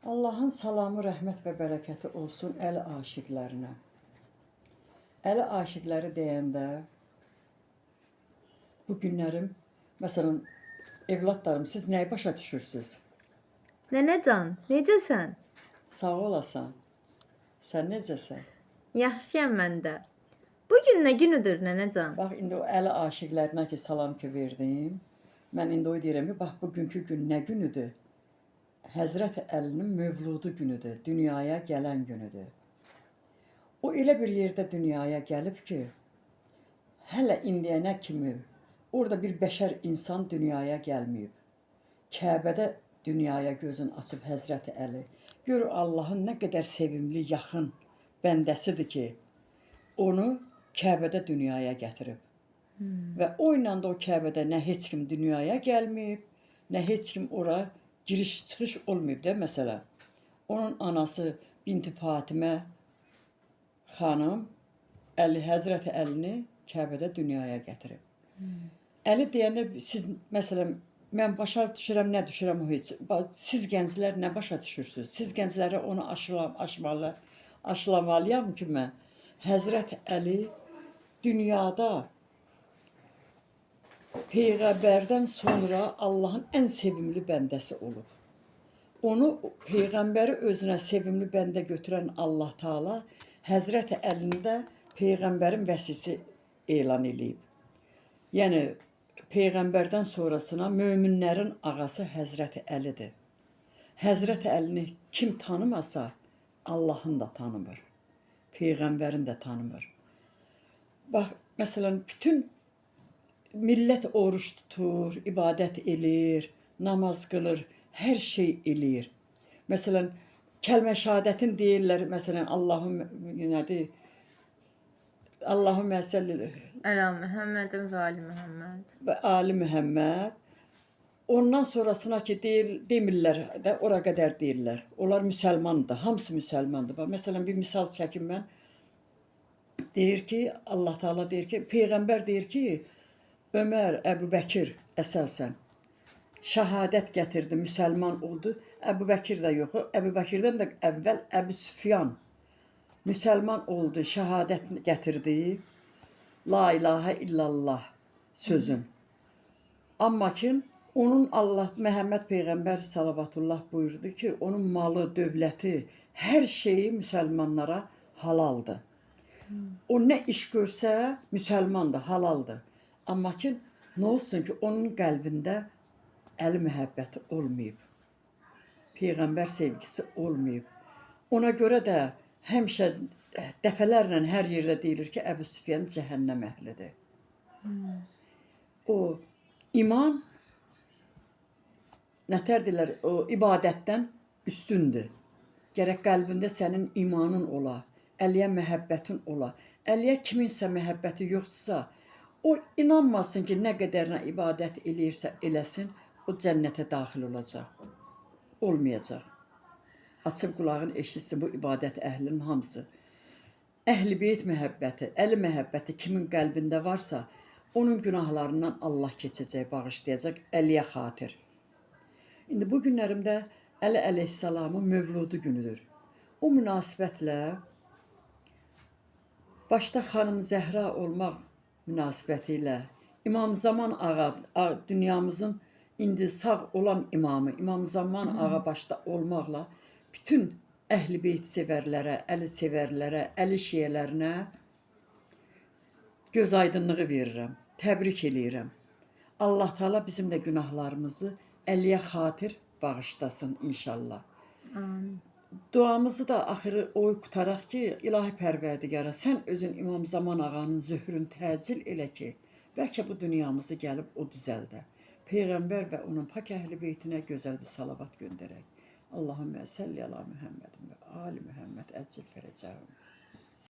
Allah'ın salamı, rəhmət və bərəkəti olsun əli aşiqlərinə. Əli aşiqləri deyəndə bu günlərim, məsələn, evladlarım, siz nəyi başa düşürsünüz? Nənəcan, necəsən? Sağ olasan. Sən necəsən? Yaxşıyam mən də. Bu gün nə günüdür nənəcan? Bax, indi o əli aşiqlərinə ki, salam ki verdim. Mən indi o deyirəm ki, bax, bugünkü gün nə günüdür? Həzrət Əlinin mövludu günüdür, dünyaya gələn günüdür. O elə bir yerdə dünyaya gəlib ki, hələ indiyənə kimi orada bir bəşər insan dünyaya gəlməyib. Kəbədə dünyaya gözün açıb Həzrət Əli. Gör Allahın nə qədər sevimli, yaxın bəndəsidir ki, onu Kəbədə dünyaya gətirib. Və o ilə də o Kəbədə nə heç kim dünyaya gəlməyib, nə heç kim ora giriş-çıxış olmayıb da məsələn. Onun anası Binti Fatimə xanım Həzrət Əlini Kəbədə dünyaya gətirib. Əli deyəndə siz məsələn mən başa düşürəm, nə düşürəm o heç. Siz gənclər nə başa düşürsünüz? Siz gənclərə onu aşılamalıyam ki mən. Həzrət Əli dünyada Peyğəmbərdən sonra Allahın ən sevimli bəndəsi olub. Onu Peyğəmbəri özünə sevimli bəndə götürən Allah Taala Həzrət Əlini də Peyğəmbərin vəsisi elan edib. Yəni Peyğəmbərdən sonrasına möminlərin ağası Həzrət Əlidir. Həzrət Əlini kim tanımasa, Allahın da tanımır. Peyğəmbərin də tanımır. Bax, məsələn, bütün millət oruç tutur, ibadət eləyir, namaz qılır, hər şey eləyir. Məsələn, kəlmə şəhadətin deyirlər, məsələn, Allahümmə səlli Əla Muhammedin və Ali Muhammed. Və Ali Muhammed. Ondan sonrasına ki demirlər də, ora qədər deyirlər. Onlar müsəlmandır, hamısı müsəlmandır. Bax, məsələn, bir misal çəkim mən. Deyir ki, Allah Taala deyir ki, Peyğəmbər deyir ki, Ömər, Əbu Bəkir əsasən şəhadət gətirdi, müsəlman oldu. Əbu Bəkir də yox, Əbu Bəkirdən də əvvəl Əbu Süfyan müsəlman oldu, şəhadət gətirdi. La ilahə illallah sözün. Amma ki, onun Allah, Məhəmməd Peyğəmbər salavatullah buyurdu ki, onun malı, dövləti, hər şeyi müsəlmanlara halaldır. O nə iş görsə, müsəlmandır, halaldır. Amma ki, nə olsun ki, onun qəlbində Əli məhəbbəti olmayıb. Peyğəmbər sevgisi olmayıb. Ona görə də həmişə dəfələrlə hər yerdə deyilir ki, Əbu Süfyan cəhənnəm əhlidir. O iman nətər deyirlər, o ibadətdən üstündür. Gərək qəlbində sənin imanın ola, Əliyə məhəbbətin ola. Əliyə kiminsə məhəbbəti yoxdursa, o inanmasın ki, nə qədərinə ibadət eləyirsə eləsin, o cənnətə daxil olacaq. Olmayacaq. Açıb qulağın eşitsin bu ibadət əhlinin hamısı. Əhl-i beyt məhəbbəti, Əli məhəbbəti kimin qəlbində varsa, onun günahlarından Allah keçəcək, bağışlayacaq Əliyə xatir. İndi bu günlərimdə Əli əleyhissalamın mövludu günüdür. O münasibətlə başda xanım Zəhra olmaq münasibəti ilə İmam Zaman ağa, dünyamızın indi sağ olan imamı, İmam Zaman ağa başda olmaqla bütün Əhl-i beyt sevərlərə, Əli sevərlərə, Əli şiyələrinə göz aydınlığı verirəm, təbrik eləyirəm. Allah Taala bizim də günahlarımızı Əliyə xatir bağışlasın inşallah. Amin. Duamızı da axırı oy qutaraq ki, ilahi pərverdigara, sən özün İmam Zaman ağanın zöhrün təcil elə ki, bəlkə bu dünyamızı gəlib o düzəldə. Peyğəmbər və onun pak əhl-i beytinə gözəl bir salavat göndərək. Allahümmə səlli əla Muhammedin və Ali Muhammed əcil fərəcəhum.